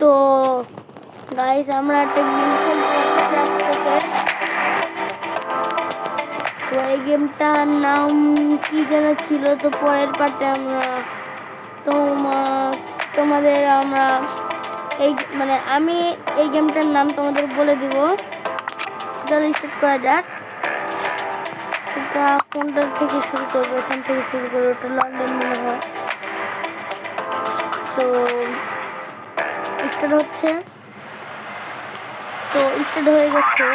তো গাইস আমরা একটা গেম তো এই গেমটার নাম কি যেন ছিল, তো পরের পার্টে আমরা তোমাদের আমরা এই মানে আমি এই গেমটার নাম তোমাদের বলে দিব। চলো স্টার্ট করা যাক। এটা কোনটা থেকে শুরু করবো? এখান থেকে শুরু করবো। ওটা লন্ডন মনে হয়। তো স্টার্ট হচ্ছে, তো স্টার্ট হয়ে গেছে।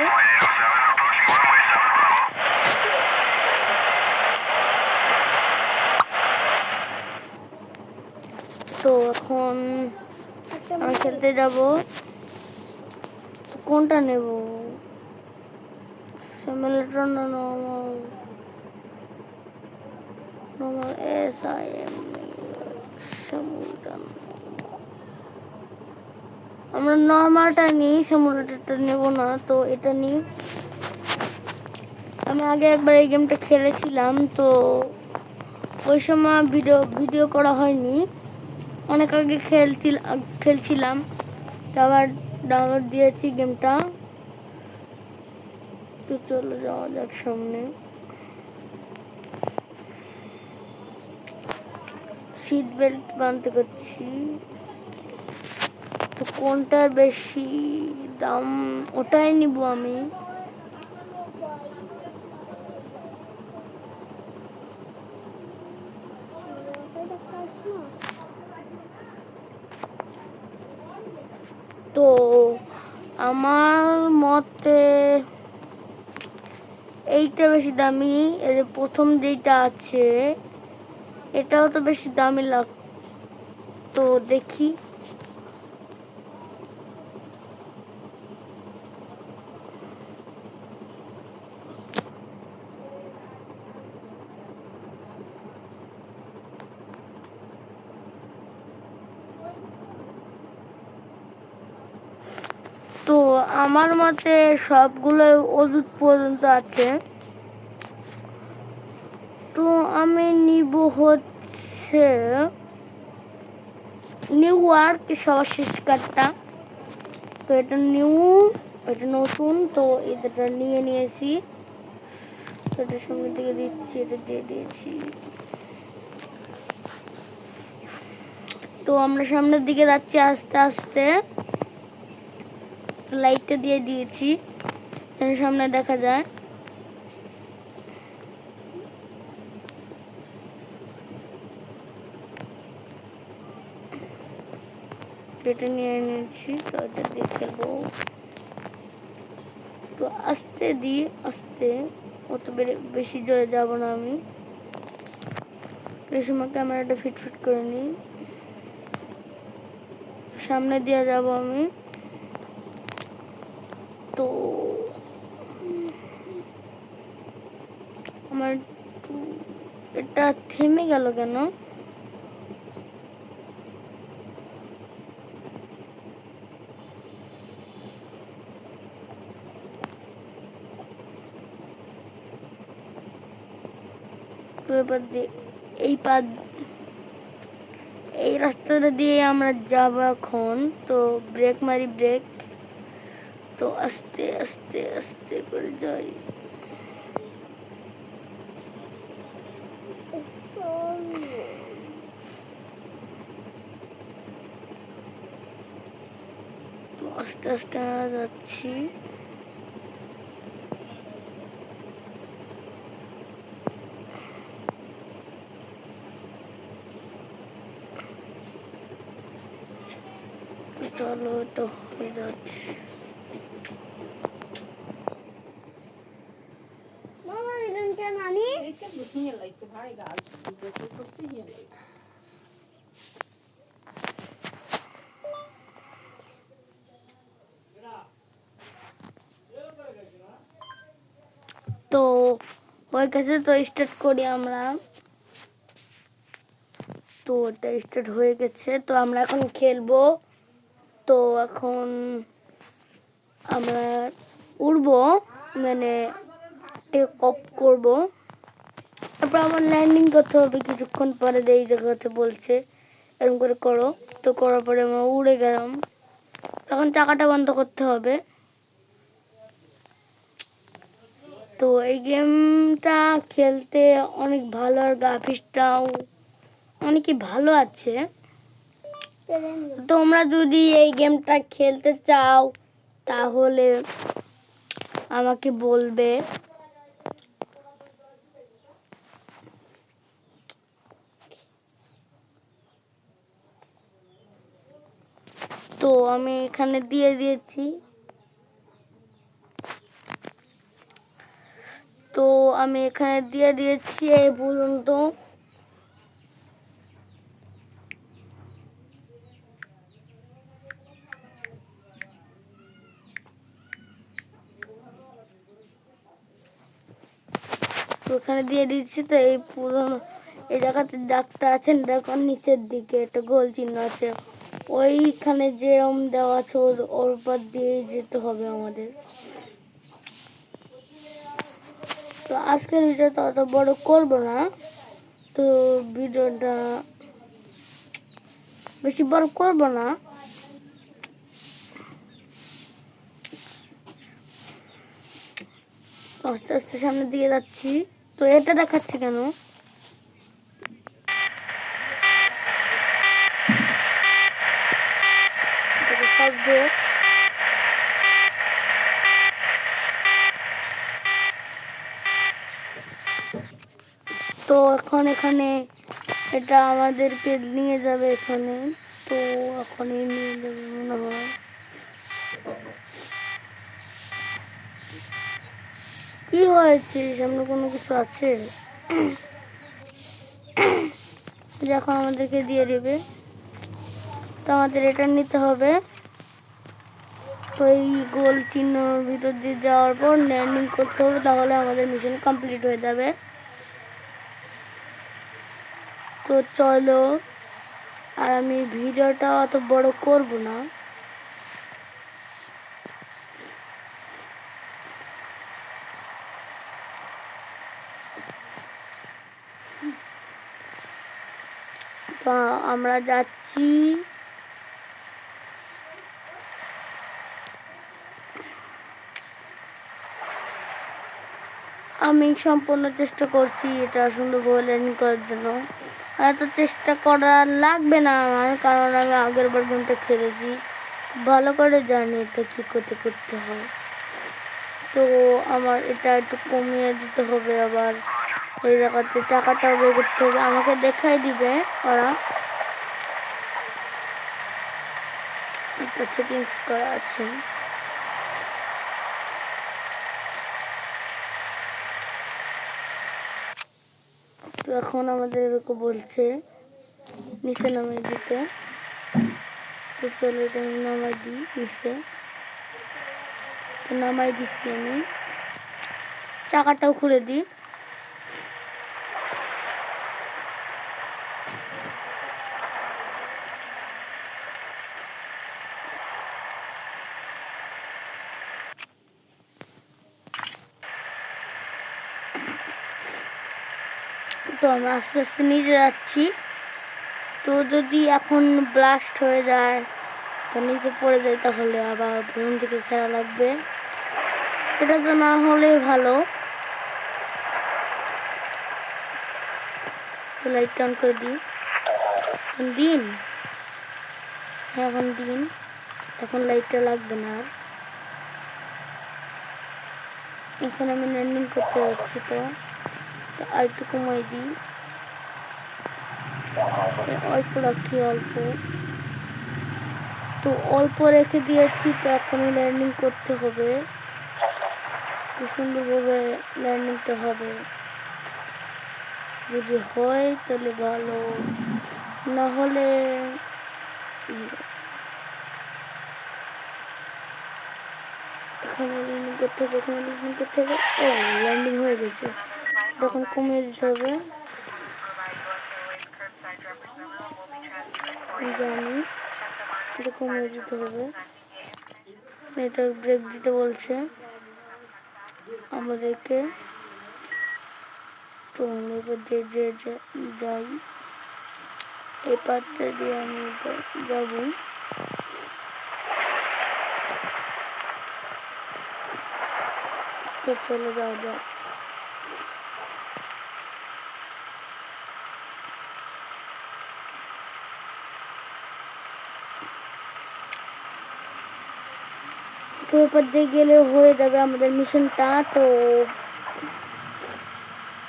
তো এখন আমি খেলতে যাব। কোনটা নেব? সিমুলেটর না নরমাল? Normal SIM simulator. আমরা নরমালটা নিই, সিমুলেটরটা নেব না। তো এটা নিই। আমি আগে একবার এই গেমটা খেলেছিলাম, তো ওই সময় ভিডিও করা হয়নি। অনেক আগে খেলছিলাম, আবার ডাউনলোড দিয়েছি গেমটা। তো চলো যাওয়া যাক সামনে। সিট বেল্ট বানতে করছি। তো কোনটার বেশি দাম ওটাই নিব আমি। তো আমার মতে এইটা বেশি দামি। এর প্রথম যেটা আছে এটাও তো বেশি দামি লাগছে। তো দেখি। তো আমার মতে সবগুলো ওষুধ পর্যন্ত আছে। তো আমি নিব হচ্ছে নিউ ওয়ার্ক সর্বশেষ কার্ডটা। তো এটা এটা নতুন। তো এটা নিয়ে নিয়েছি। তো এটা সামনের দিকে দিচ্ছি, এটা দিয়ে দিয়েছি। তো আমরা সামনের দিকে যাচ্ছি আস্তে আস্তে। লাইটটা দিয়ে দিয়েছি, সামনে দেখা যায়। এটা নিয়ে নিয়েছি। তো এটা দিয়ে খেলবো। তো আস্তে দিয়ে আস্তে, অত বেশি জোরে যাব না আমি। তো এই সময় ক্যামেরাটা ফিট করে নিই। সামনে দিয়ে যাব আমি। তো আমার এটা থেমে গেল কেন? এই রাস্তাটা দিয়ে আমরা যাব এখন। তো ব্রেক মারি, ব্রেক। তো আস্তে আস্তে আস্তে করে যাই। তো আস্তে আস্তে যাচ্ছি। তো চলো, এটা হয়ে যাচ্ছে। তো ওই কাছে তো স্টার্ট করি আমরা। তো এটা স্টার্ট হয়ে গেছে। তো আমরা এখন খেলবো। তো এখন আমরা উড়বো, মানে টেক অফ করবো। তারপর আমার ল্যান্ডিং করতে হবে কিছুক্ষণ পরে। এই জায়গাতে বলছে এরকম করে করো। তো করার পরে আমরা উড়ে গেলাম। তখন চাকাটা বন্ধ করতে হবে। তো এই গেমটা খেলতে অনেক ভালো, আর গ্রাফিক্সটাও অনেকই ভালো আছে। তোমরা যদি এই গেমটা খেলতে চাও তাহলে আমাকে বলবে। তো আমি এখানে দিয়ে দিয়েছি। তো আমি এখানে দিয়ে দিয়েছি এই পর্যন্ত। তো এখানে দিয়ে দিচ্ছি। তো এই পুরনো এই জায়গাতে দাগটা আছেন, দেখুন নিচের দিকে একটা গোল চিহ্ন আছে, ওইখানে যেরকম দেওয়া আছে ওর উপর দিয়ে যেতে হবে আমাদের। তো আজকের ভিডিওটা অত বড় করব না, তো ভিডিওটা বেশি বড় করব না। আস্তে আস্তে সামনে দিয়ে যাচ্ছি। তো এটা দেখাচ্ছে কেন? তো এখন এখানে এটা আমাদেরকে নিয়ে যাবে এখানে। তো এখনই নিয়ে যাবে মনে হয়। কি হয়েছে? সামনে কোনো কিছু আছে? যখন আমাদেরকে দিয়ে দেবে, তো আমাদের এটা নিতে হবে। তো এই গোল চিহ্নর ভিতর দিয়ে যাওয়ার পর ল্যান্ডিং করতে হবে, তাহলে আমাদের মিশন কমপ্লিট হয়ে যাবে। তো চলো, আর আমি ভিডিওটা অত বড় করব না। তো আমরা যাচ্ছি। আমি সম্পূর্ণ চেষ্টা করছি এটা সুন্দরভাবে ল্যান্ডিং করার জন্য। এত চেষ্টা করা লাগবে না আমার, কারণ আমি আগের বার গেমটা খেলেছি, ভালো করে জানি এটা কী করতে হয়। তো আমার এটা একটু কমিয়ে দিতে হবে, আবার এই জায়গাতে চাকাটাও বের করতে হবে, আমাকে দেখাই দিবে ওরা। একটা সেটিংস করা আছে। তো এখন আমাদের এরকম বলছে নিচে নামিয়ে দিতে। তো চলো এটা আমি নামাই দিই নিচে। তো নামাই দিচ্ছি আমি, চাকাটাও খুলে দিই। তো আমরা আস্তে আস্তে নিচে যাচ্ছি। তো যদি এখন ব্লাস্ট হয়ে যায় বা নিচে পড়ে যায় তাহলে আবার প্রথম থেকে খেলা লাগবে, এটা তো না হলেই ভালো। তো লাইট অন করে দিই। এখন দিন, হ্যাঁ এখন দিন, এখন লাইটটা লাগবে না আর। এখন আমি ল্যান্ডিং করতে যাচ্ছি। তো আর একটু কমাই দিই, অল্প রাখি, অল্প। তো অল্প রেখে দিয়েছি। তো এখনই ল্যান্ডিং করতে হবে, খুব সুন্দরভাবে ল্যান্ডিংটা হবে। যদি হয় তাহলে ভালো, না হলে এখানে ল্যান্ডিং করতে হবে, এখানে ল্যান্ডিং করতে হবে। ও ল্যান্ডিং হয়ে গেছে, তখন কমিয়ে দিতে হবে। জানি এটা কমিয়ে দিতে হবে, এটা ব্রেক দিতে বলছে আমাদেরকে। তো আমরা এবার দিয়ে যাই। এই পাত্রে দিয়ে আমি যাব। তো চলে যাওয়া যাক। তো এরপর দিয়ে গেলে হয়ে যাবে আমাদের মিশনটা। তো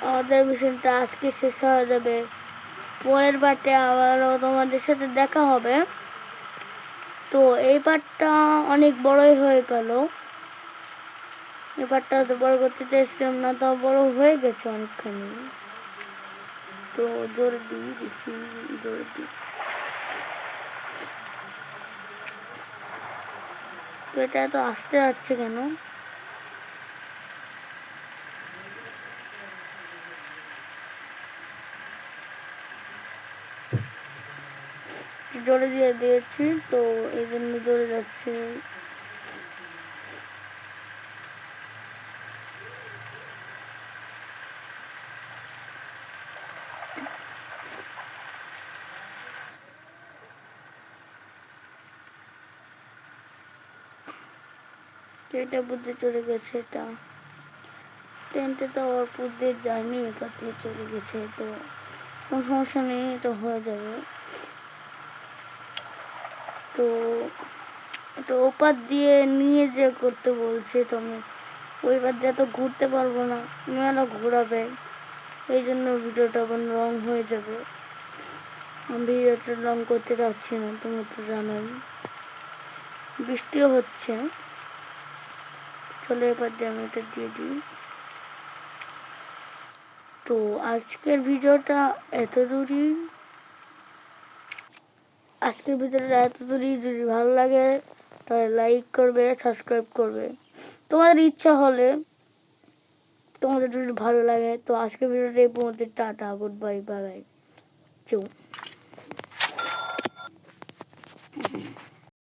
আমাদের মিশনটা আজকে শেষ হয়ে যাবে। পরের পার্টে আবারও তোমাদের সাথে দেখা হবে। তো এই পার্টটা অনেক বড়ই হয়ে গেল। এই পার্টটা তো বড় করতে চাইছিলাম না, তো বড় হয়ে গেছে অনেকখানি। তো জোরে দিই, দেখি জোরে দিই। তো এটা তো আসতে যাচ্ছে কেন? জোরে দিয়ে দিয়েছি, তো এই জন্য জোরে যাচ্ছে। এটা বুঝতে চলে গেছে। এটা ট্রেনটা তো ওর বুঝতে যায়নি, এবার দিয়ে চলে গেছে। তো কোনো সমস্যা নেই, এটা হয়ে যাবে। তো এটা ওপার দিয়ে নিয়ে যে করতে বলছে, তো আমি ওইবার দিয়ে তো ঘুরতে পারবো না, মেলা ঘোরাবে। এই জন্য ভিডিওটা আবার রং হয়ে যাবে। আমি ভিডিওটা রং করতে যাচ্ছি না, তুমি তো জানোই। বৃষ্টিও হচ্ছে। চলো এবার দিয়ে আমি এটা দিয়ে দিই। তো আজকের ভিডিওটা এত দূরই। যদি ভালো লাগে তাহলে লাইক করবে, সাবস্ক্রাইব করবে। তোমাদের ইচ্ছা হলে, তোমাদের যদি ভালো লাগে তো আজকের ভিডিওটা এই পর্যন্ত। Tata, good bye, bye bye.